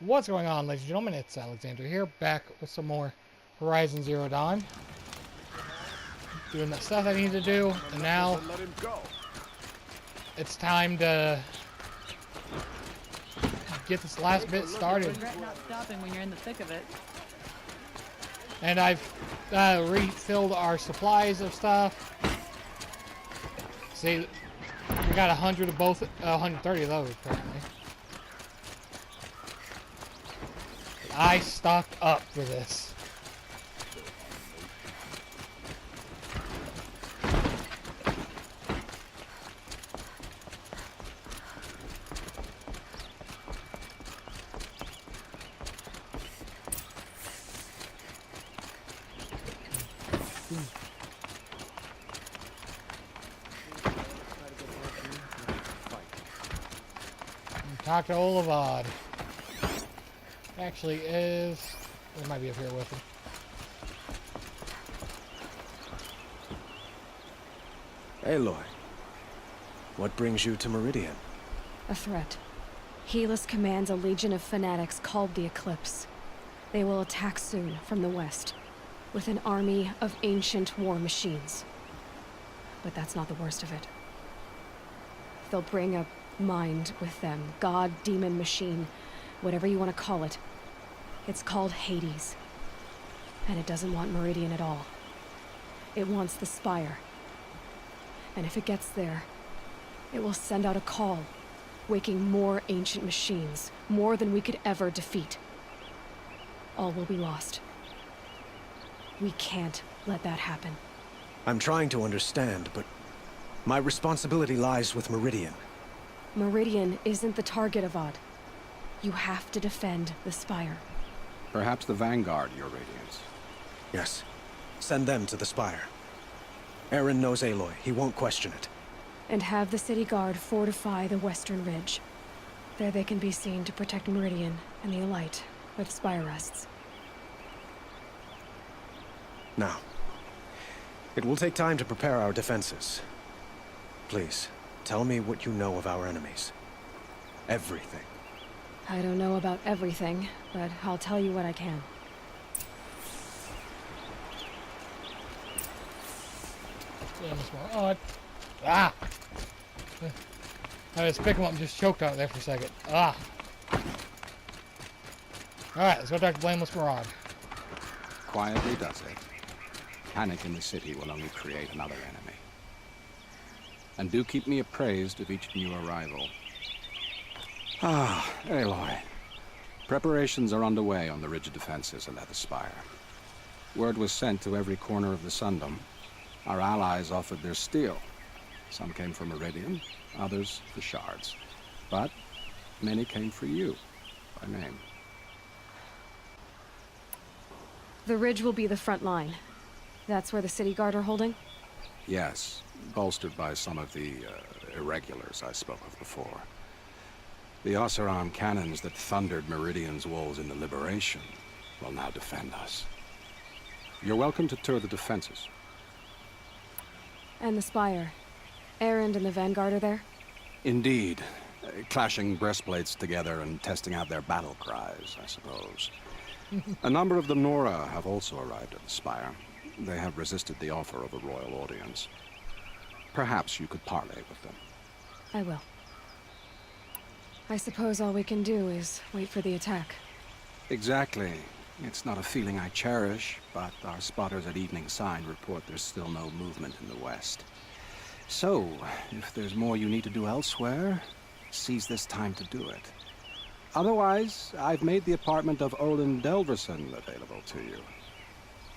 What's going on, ladies and gentlemen? It's Alexander here, back with some more Horizon Zero Dawn. Doing the stuff I need to do, and now it's time to get this last bit started. Regret not stopping when you're in the thick of it. And I've refilled our supplies of stuff. See, we got 100 of both, 130 of those apparently. I stocked up for this. Talk to Olivod. Actually is... It might be up here with him. Aloy, what brings you to Meridian? A threat. Helis commands a legion of fanatics called the Eclipse. They will attack soon from the west, with an army of ancient war machines. But that's not the worst of it. They'll bring a mind with them, god, demon, machine, whatever you want to call it. It's called Hades. And it doesn't want Meridian at all. It wants the Spire. And if it gets there, it will send out a call, waking more ancient machines, more than we could ever defeat. All will be lost. We can't let that happen. I'm trying to understand, but my responsibility lies with Meridian. Meridian isn't the target, Avad. You have to defend the Spire. Perhaps the Vanguard, Your Radiance. Yes. Send them to the Spire. Eren knows Aloy. He won't question it. And have the City Guard fortify the Western Ridge. There they can be seen to protect Meridian and the Elite, where the Spire rests. Now, it will take time to prepare our defenses. Please, tell me what you know of our enemies. Everything. I don't know about everything, but I'll tell you what I can. Yeah, this one. Oh, ah! I just pick him up and just choked on it there for a second. Ah! Alright, let's go talk to Blameless Marauder. Quietly does it. Panic in the city will only create another enemy. And do keep me appraised of each new arrival. Ah, Aloy. Preparations are underway on the ridge defenses and at the Spire. Word was sent to every corner of the Sundom. Our allies offered their steel. Some came from Meridian, others the Shards. But many came for you, by name. The ridge will be the front line. That's where the City Guard are holding? Yes, bolstered by some of the irregulars I spoke of before. The Oseram cannons that thundered Meridian's walls in the Liberation will now defend us. You're welcome to tour the defenses. And the Spire. Erend and the Vanguard are there? Indeed. Clashing breastplates together and testing out their battle cries, I suppose. A number of the Nora have also arrived at the Spire. They have resisted the offer of a royal audience. Perhaps you could parley with them. I will. I suppose all we can do is wait for the attack. Exactly. It's not a feeling I cherish, but our spotters at Evening Sign report there's still no movement in the west. So, if there's more you need to do elsewhere, seize this time to do it. Otherwise, I've made the apartment of Olin Delverson available to you.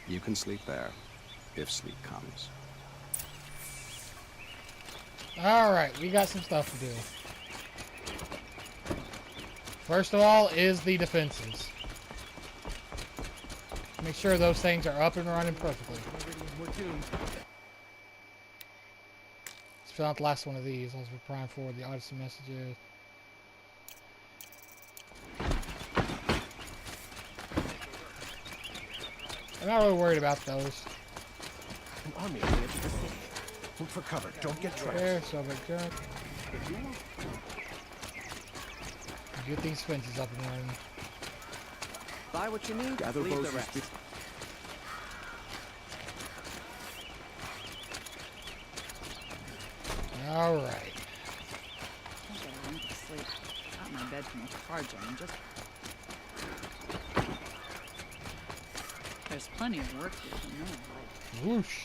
You can sleep there, if sleep comes. Alright, we got some stuff to do. First of all is the defenses. Make sure those things are up and running perfectly. Let's fill out the last one of these as we're prime forward the Odyssey messages. I'm not really worried about those. An army at the edge of the city. Look for cover. Don't get trapped. There, subject junk. Get these fences up and running. Buy what you need, Gather leave the those who rest. speak. All right. I think I went to sleep. Out in my bed from a car jam. Just. There's plenty of work to do. No, Whoosh.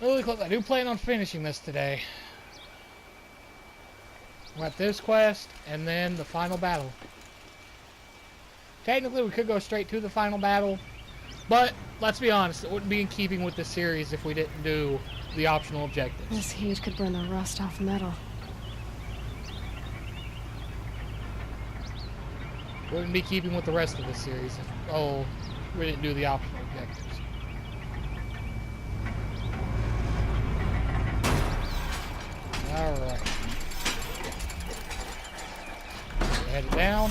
Really close. I do plan on finishing this today. We're at this quest, and then the final battle. Technically, we could go straight to the final battle, but let's be honest, it wouldn't be in keeping with the series if we didn't do the optional objectives. This heat could burn the rust off metal. Wouldn't be keeping with the rest of the series if, we didn't do the optional objectives. Alright. Head down.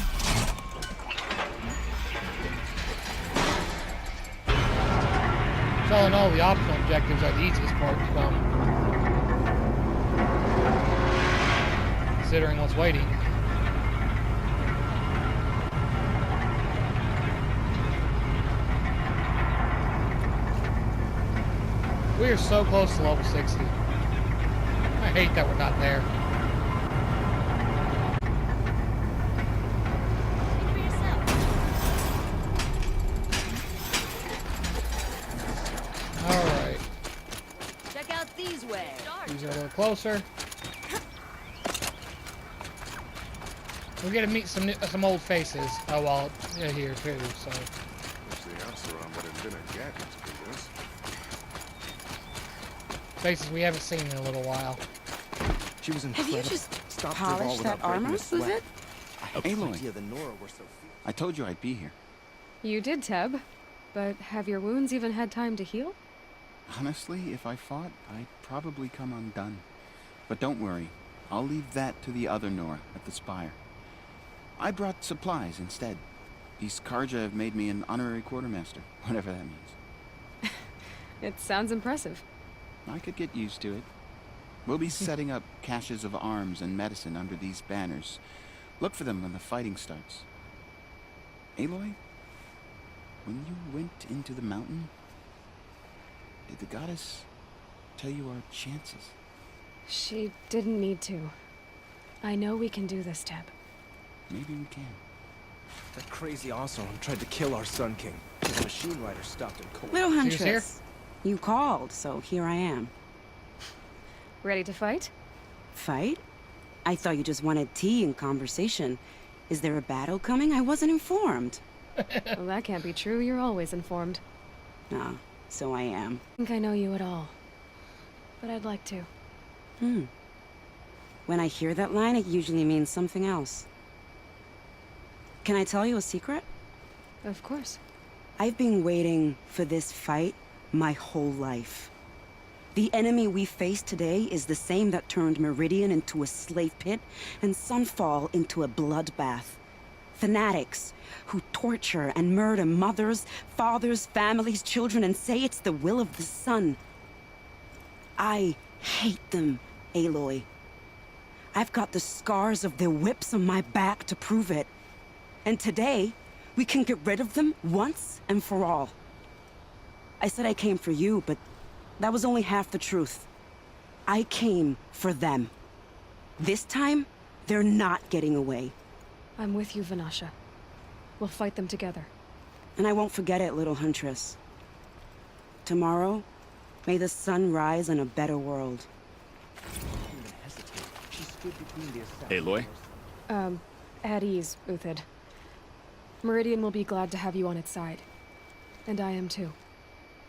So all in all, the optional objectives are the easiest part to come. Considering what's waiting. We are so close to level 60. I hate that we're not there. Alright. check out these ways. These are a little closer. We're gonna meet some old faces. Oh well, yeah, here too. So faces we haven't seen in a little while. She was Have incredible. you just Stopped her ball polished without that breaking armor, a sweat. was it? I had Aloy. no idea the Nora were so fierce. I told you I'd be here. You did, Teb. But have your wounds even had time to heal? Honestly, if I fought, I'd probably come undone. But don't worry, I'll leave that to the other Nora at the Spire. I brought supplies instead. These Karja have made me an honorary quartermaster, whatever that means. It sounds impressive. I could get used to it. We'll be setting up caches of arms and medicine under these banners. Look for them when the fighting starts. Aloy, when you went into the mountain, did the goddess tell you our chances? She didn't need to. I know we can do this, Teb. Maybe we can. That crazy Oseram tried to kill our Sun King. His machine rider stopped him cold. Little She was here? Huntress, you called, so here I am. Ready to fight? Fight? I thought you just wanted tea and conversation. Is there a battle coming? I wasn't informed. Well, that can't be true. You're always informed. Ah, so I am. I think I know you at all. But I'd like to. When I hear that line, it usually means something else. Can I tell you a secret? Of course. I've been waiting for this fight my whole life. The enemy we face today is the same that turned Meridian into a slave pit and Sunfall into a bloodbath. Fanatics who torture and murder mothers, fathers, families, children, and say it's the will of the sun. I hate them, Aloy. I've got the scars of their whips on my back to prove it. And today, we can get rid of them once and for all. I said I came for you, but that was only half the truth. I came for them. This time, they're not getting away. I'm with you, Vanasha. We'll fight them together. And I won't forget it, little Huntress. Tomorrow, may the sun rise in a better world. She stood between the assassins. Aloy? At ease, Uthid. Meridian will be glad to have you on its side. And I am too.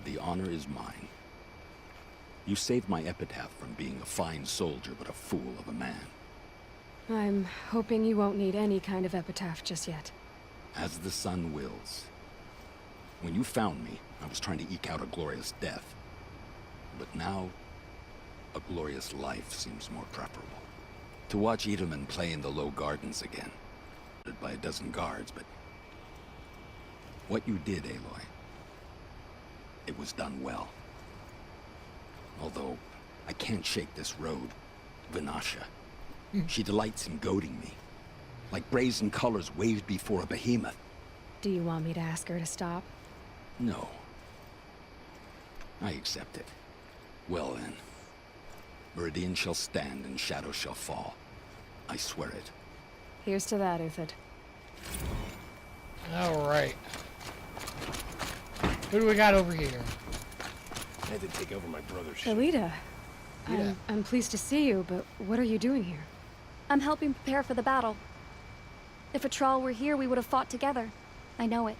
The honor is mine. You saved my epitaph from being a fine soldier, but a fool of a man. I'm hoping you won't need any kind of epitaph just yet. As the sun wills. When you found me, I was trying to eke out a glorious death. But now, a glorious life seems more preferable. To watch Edelman play in the low gardens again, by a dozen guards, but what you did, Aloy, it was done well. Although, I can't shake this road, Vanasha. She delights in goading me, like brazen colors waved before a behemoth. Do you want me to ask her to stop? No. I accept it. Well then. Meridian shall stand and shadow shall fall. I swear it. Here's to that, Uthid. All right. Who do we got over here? I had to take over my brother's ship. Alita. Alita. I'm pleased to see you, but what are you doing here? I'm helping prepare for the battle. If Atral were here, we would have fought together. I know it.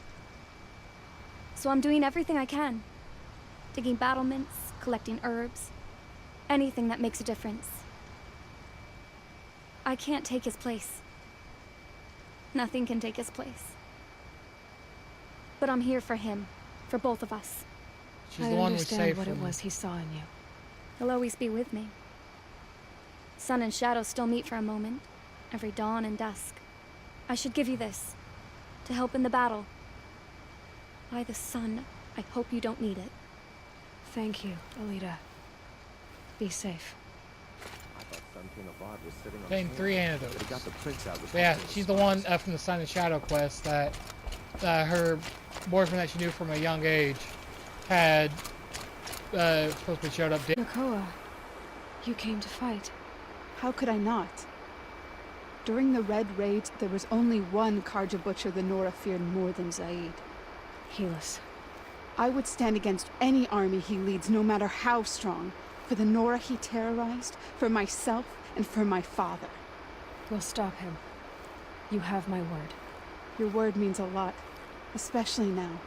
So I'm doing everything I can. Digging battlements, collecting herbs. Anything that makes a difference. I can't take his place. Nothing can take his place. But I'm here for him. For both of us. She's I the one we understand saved what it from. was he saw in you. He'll always be with me. Sun and shadow still meet for a moment. Every dawn and dusk. I should give you this. To help in the battle. By the sun, I hope you don't need it. Thank you, Alita. Be safe. I thought Sun King Avad was sitting on Gained his 3 hands, antidotes. but he got the prince out with Yeah, something she's the one response. from the Sun and Shadow quest that her boyfriend that she knew from a young age had supposedly showed up dead. Nakoa, you came to fight. How could I not? During the Red Raids, there was only one Karja Butcher the Nora feared more than Zaid. Helis. I would stand against any army he leads, no matter how strong. For the Nora he terrorized, for myself, and for my father. We'll stop him. You have my word. Your word means a lot, especially now.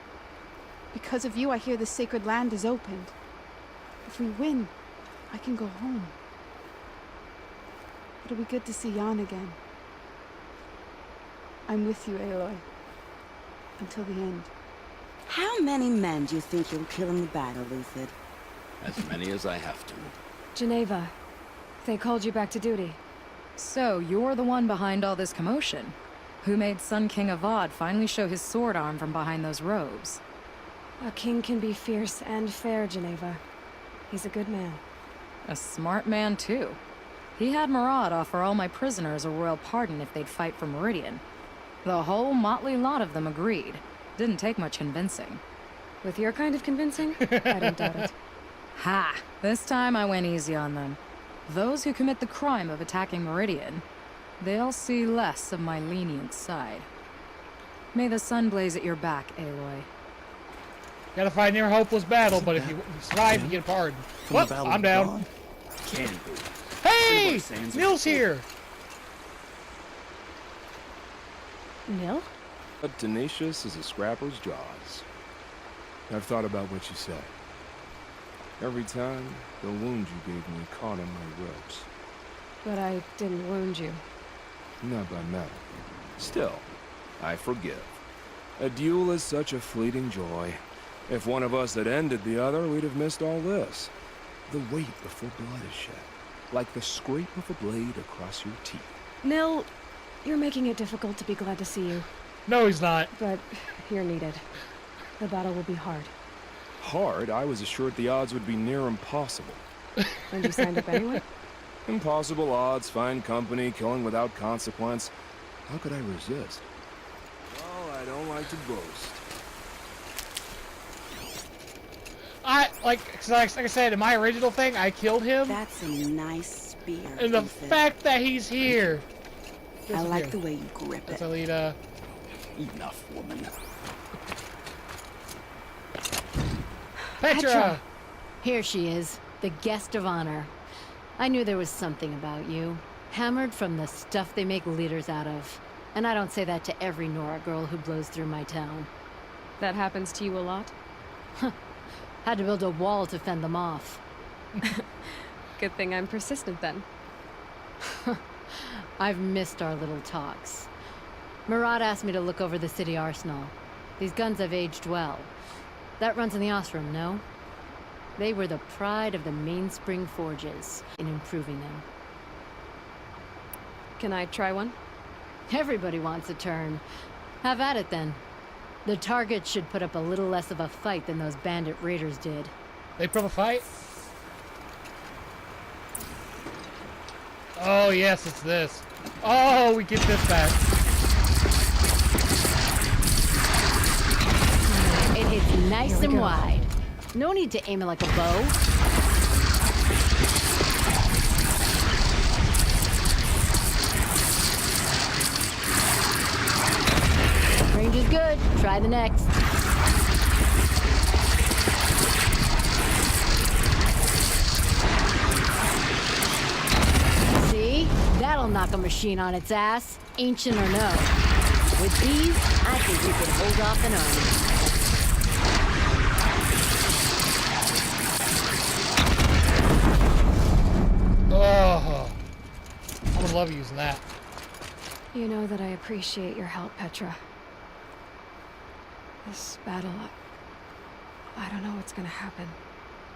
Because of you, I hear the sacred land is opened. If we win, I can go home. It'll be good to see Jan again. I'm with you, Aloy. Until the end. How many men do you think you'll kill in the battle, Uthid? As many as I have to. Geneva, they called you back to duty. So, you're the one behind all this commotion. Who made Sun King Avad finally show his sword arm from behind those robes? A king can be fierce and fair, Geneva. He's a good man. A smart man, too. He had Murad offer all my prisoners a royal pardon if they'd fight for Meridian. The whole motley lot of them agreed. Didn't take much convincing. With your kind of convincing, I don't doubt it. Ha! This time I went easy on them. Those who commit the crime of attacking Meridian, they'll see less of my lenient side. May the sun blaze at your back, Aloy. Gotta fight near a hopeless battle, but if you survive, you get a pardon. From Well, the Battle I'm of down. Dawn? Can be. Hey! Sands Nil's here! Nil? But tenacious as a scrapper's jaws. I've thought about what you said. Every time, the wound you gave me caught on my ropes. But I didn't wound you. Not by metal. Still, I forgive. A duel is such a fleeting joy. If one of us had ended the other, we'd have missed all this. The weight before blood is shed. Like the scrape of a blade across your teeth. Nil, you're making it difficult to be glad to see you. No, he's not. But you're needed. The battle will be hard. Hard, I was assured the odds would be near impossible. And you signed up anyway? Impossible odds, fine company, killing without consequence. How could I resist? Well, I don't like to boast. Like I said, in my original thing, I killed him. That's a nice spear. And the Uthid. fact that he's here. I like the way you grip That's it. Alita. Enough, woman. Petra! Here she is, the guest of honor. I knew there was something about you. Hammered from the stuff they make leaders out of. And I don't say that to every Nora girl who blows through my town. That happens to you a lot? Had to build a wall to fend them off. Good thing I'm persistent then. I've missed our little talks. Murad asked me to look over the city arsenal. These guns have aged well. That runs in the Osram, no? They were the pride of the Mainspring Forges in improving them. Can I try one? Everybody wants a turn. Have at it then. The target should put up a little less of a fight than those bandit raiders did. They put up a fight? Oh, yes, it's this. Oh, we get this back. It hits nice Here we and go. wide. No need to aim it like a bow. Range is good. Try the next. See? That'll knock a machine on its ass, ancient or no. With these, I think we could hold off an army. Oh, I would love using that. You know that I appreciate your help, Petra. This battle, I don't know what's gonna happen.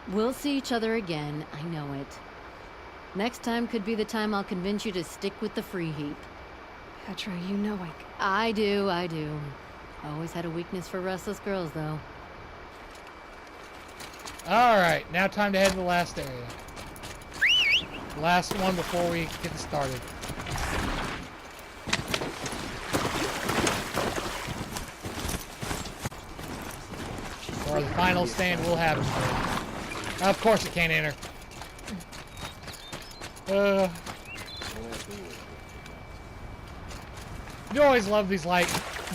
We'll see each other again, I know it. Next time could be the time I'll convince you to stick with the free heap. Petra, you know I do. Always had a weakness for restless girls, though. Alright, now time to head to the last area. Last one before we get this started. Or the final stand will happen. Of course it can't enter. You always love these, like,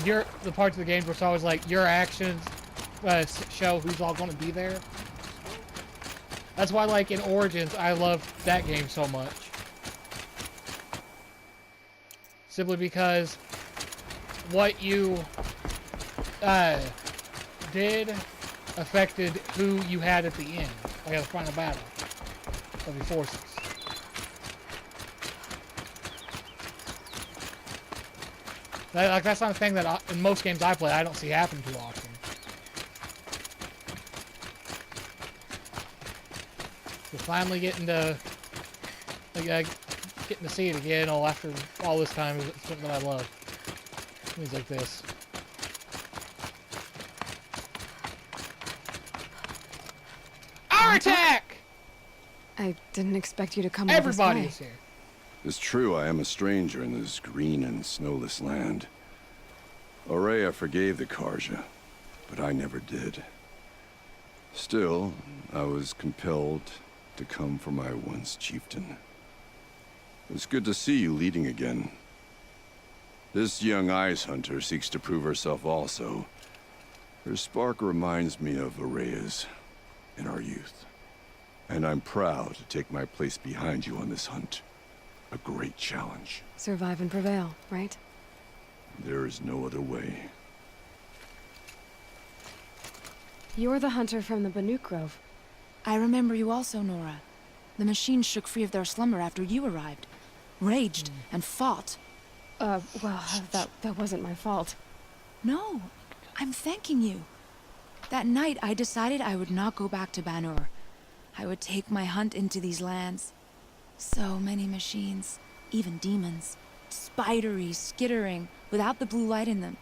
the parts of the game where it's always like your actions show who's all going to be there. That's why, like, in Origins, I love that game so much. Simply because what you did affected who you had at the end, like at the final battle of your forces. That's not a thing that in most games I play I don't see happen too often. So finally getting to getting to see it again after all this time is something that I love. Things like this. Our attack! I didn't expect you to come all Everybody this is way. here. It's true, I am a stranger in this green and snowless land. Aurea forgave the Karja, but I never did. Still, I was compelled to come for my once chieftain. It's good to see you leading again. This young ice hunter seeks to prove herself also. Her spark reminds me of Aurea's in our youth. And I'm proud to take my place behind you on this hunt. A great challenge. Survive and prevail, right? There is no other way. You're the hunter from the Banuk Grove. I remember you also, Nora. The machines shook free of their slumber after you arrived. Raged and fought. Well, that wasn't my fault. No, I'm thanking you. That night, I decided I would not go back to Banur. I would take my hunt into these lands. So many machines, even demons. Spidery, skittering, without the blue light in them.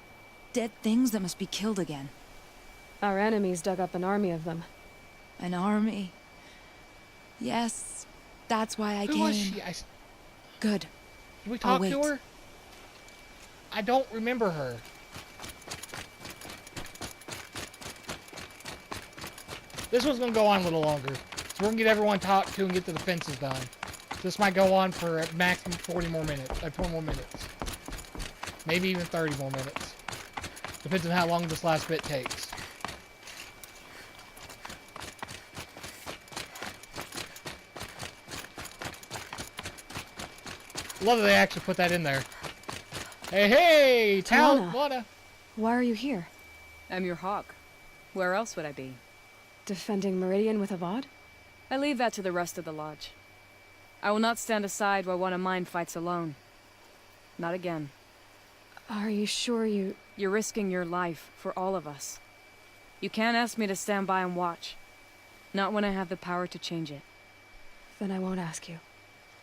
Dead things that must be killed again. Our enemies dug up an army of them. An army? Yes, that's why I came. Who was she? Good. Did we talk I'll to wait. her? I don't remember her. This one's gonna go on a little longer. So we're gonna get everyone talked to and get the defenses done. This might go on for a maximum 40 more minutes. 20 more minutes. Maybe even 30 more minutes. Depends on how long this last bit takes. Love that they actually put that in there. Hey, Talanah, why are you here? I'm your hawk. Where else would I be? Defending Meridian with Avad? I leave that to the rest of the lodge. I will not stand aside while one of mine fights alone. Not again. Are you sure you... You're risking your life for all of us. You can't ask me to stand by and watch. Not when I have the power to change it. Then I won't ask you.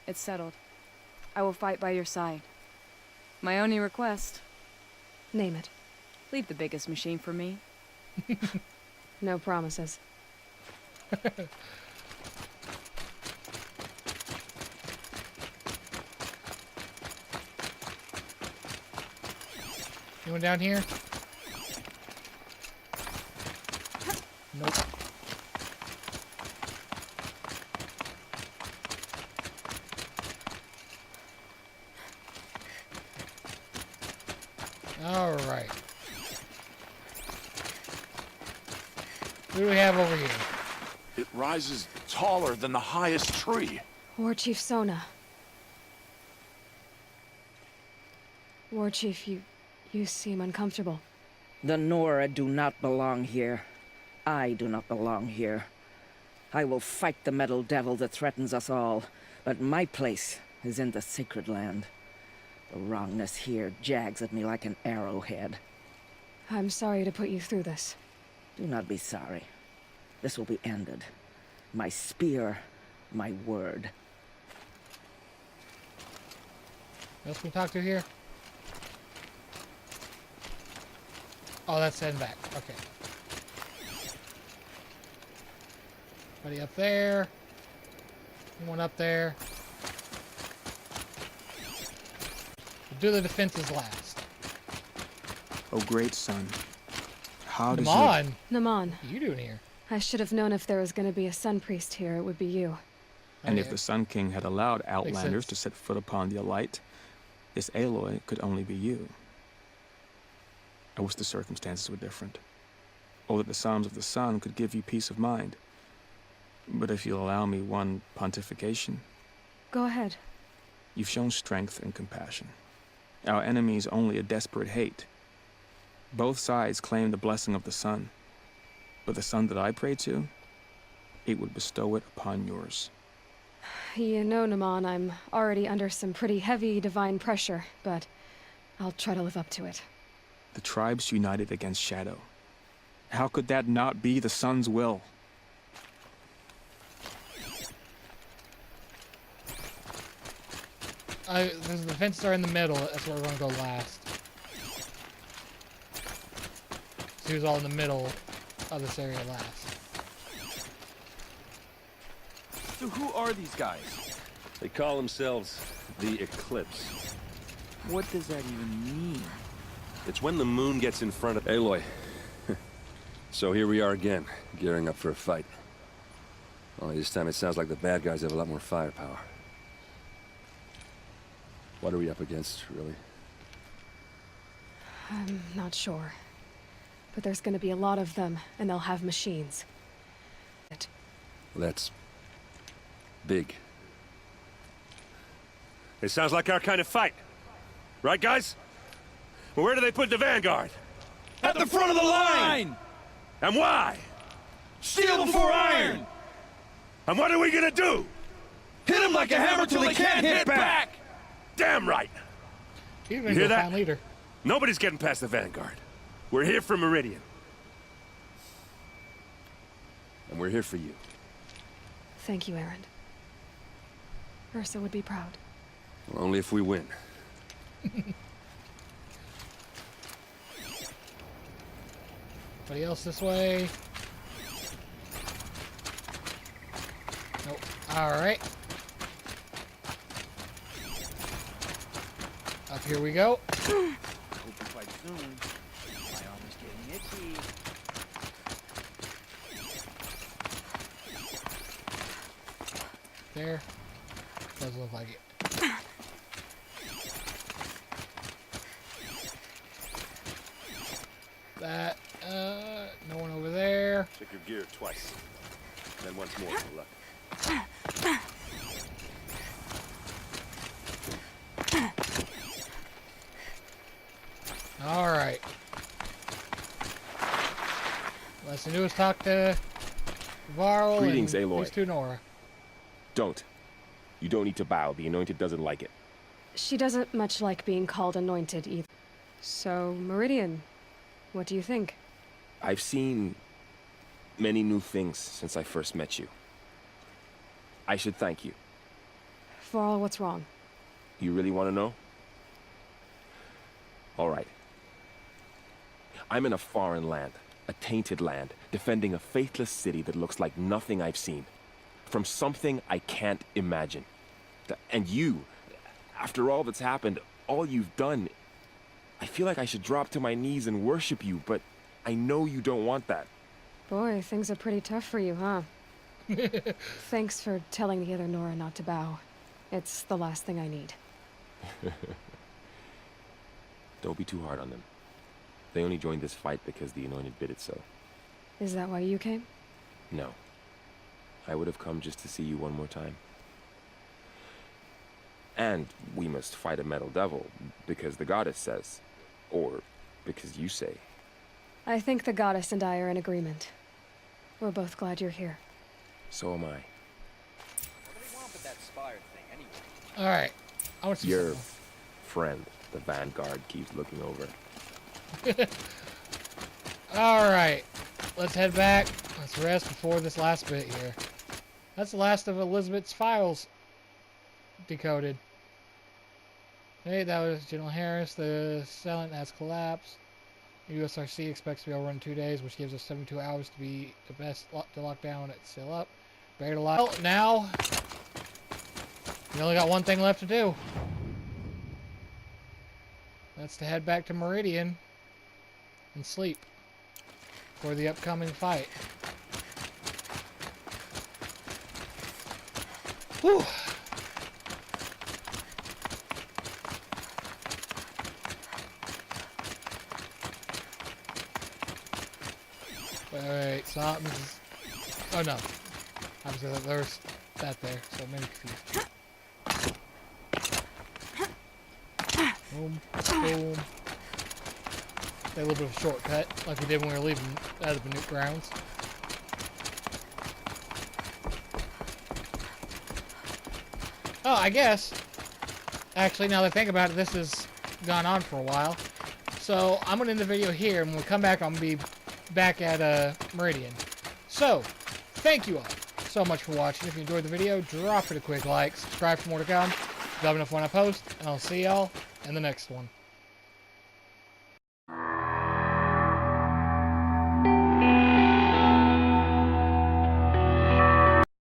It's settled. I will fight by your side. My only request... Name it. Leave the biggest machine for me. No promises. Anyone down here? Nope. All right. What do we have over here? It rises taller than the highest tree. War Chief Sona. War Chief, you seem uncomfortable. The Nora do not belong here. I do not belong here. I will fight the metal devil that threatens us all, but my place is in the sacred land. The wrongness here jags at me like an arrowhead. I'm sorry to put you through this. Do not be sorry. This will be ended. My spear, my word. What else we talk to here? Oh, that's heading back. Okay. Buddy up there. Anyone up there? We'll do the defenses last. Oh, great son. How does Naman! Naman. What are you doing here? I should have known if there was going to be a Sun Priest here, it would be you. And if the Sun King had allowed Outlanders sense. to set foot upon the Alight, this Aloy could only be you. I wish the circumstances were different. Or that the Psalms of the Sun could give you peace of mind. But if you'll allow me one pontification... Go ahead. You've shown strength and compassion. Our enemy's only a desperate hate. Both sides claim the blessing of the sun. But the sun that I pray to, it would bestow it upon yours. You know, Naman, I'm already under some pretty heavy divine pressure, but I'll try to live up to it. The tribes united against Shadow. How could that not be the sun's will? The defenses are in the middle. That's where we're going to go last. So he was all in the middle of this area last. So who are these guys? They call themselves the Eclipse. What does that even mean? It's when the moon gets in front of Aloy. So here we are again, gearing up for a fight. Only this time it sounds like the bad guys have a lot more firepower. What are we up against, really? I'm not sure. But there's gonna be a lot of them, and they'll have machines. Well, that's... big. It sounds like our kind of fight. Right, guys? Well, where do they put the Vanguard? At the front of the line! And why? Steel before iron! And what are we gonna do? Hit him like a hammer till he can't hit back! Damn right! You hear that? Leader. Nobody's getting past the Vanguard. We're here for Meridian. And we're here for you. Thank you, Erend. Ursa would be proud. Well, only if we win. Anybody else this way? Nope. Alright. Up here we go. Hope you fight soon. My arm is getting itchy. There. Doesn't look like it. That, no one over there. Check your gear twice. Then once more for luck. Alright. Let's do is talk to Varl Greetings, and Aloy. these two Nora. Don't. You don't need to bow. The Anointed doesn't like it. She doesn't much like being called anointed either. So, Meridian, what do you think? I've seen many new things since I first met you. I should thank you. Varl, what's wrong? You really want to know? All right. I'm in a foreign land, a tainted land, defending a faithless city that looks like nothing I've seen. From something I can't imagine. And you, after all that's happened, all you've done, I feel like I should drop to my knees and worship you, but I know you don't want that. Boy, things are pretty tough for you, huh? Thanks for telling the other Nora not to bow. It's the last thing I need. Don't be too hard on them. They only joined this fight because the Anointed bid it so. Is that why you came? No. I would have come just to see you one more time. And we must fight a metal devil, because the goddess says. Or because you say. I think the goddess and I are in agreement. We're both glad you're here. So am I. What do they want with that Spire thing, anyway? Alright. I want to see Your something. friend, the Vanguard, keeps looking over. Alright. Let's head back. Let's rest before this last bit here. That's the last of Elizabeth's files decoded. Hey, that was General Harris. The settlement has collapsed. USRC expects to be over in 2 days, which gives us 72 hours to be the best to lock down it still up. Better to lock. Well, now we only got one thing left to do. That's to head back to Meridian and sleep for the upcoming fight. Whew. Wait, something's... Oh no. I was gonna, there's that there, so I'm maybe confused. Boom, boom. Take a little bit of a shortcut, like we did when we were leaving out of the Banuk grounds. Oh, I guess. Actually, now that I think about it, this has gone on for a while. So, I'm going to end the video here, and when we come back, I'm going to be back at Meridian. So, thank you all so much for watching. If you enjoyed the video, drop it a quick like, subscribe for more to come. Love enough when I post, and I'll see y'all in the next one.